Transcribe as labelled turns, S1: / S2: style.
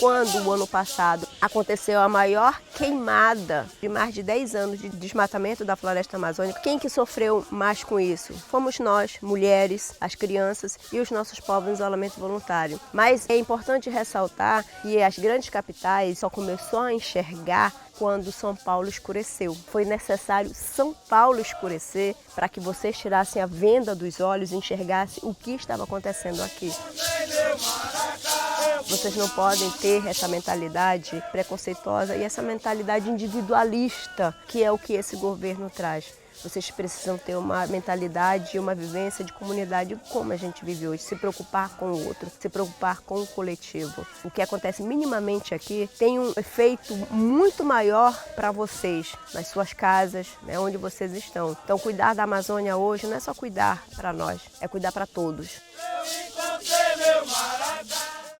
S1: quando o ano passado aconteceu a maior queimada de mais de 10 anos de desmatamento da floresta amazônica, quem que sofreu mais com isso? Fomos nós, mulheres, as crianças e os nossos povos em isolamento voluntário. Mas é importante ressaltar que as grandes capitais só começou a enxergar quando São Paulo escureceu. Foi necessário São Paulo escurecer para que vocês tirassem a venda dos olhos e enxergassem o que estava acontecendo aqui. Vocês não podem ter essa mentalidade preconceituosa e essa mentalidade individualista, que é o que esse governo traz. Vocês precisam ter uma mentalidade e uma vivência de comunidade como a gente vive hoje, se preocupar com o outro, se preocupar com o coletivo. O que acontece minimamente aqui tem um efeito muito maior para vocês, nas suas casas, né, onde vocês estão. Então, cuidar da Amazônia hoje não é só cuidar para nós, é cuidar para todos.
S2: Eu encontrei meu Maracá.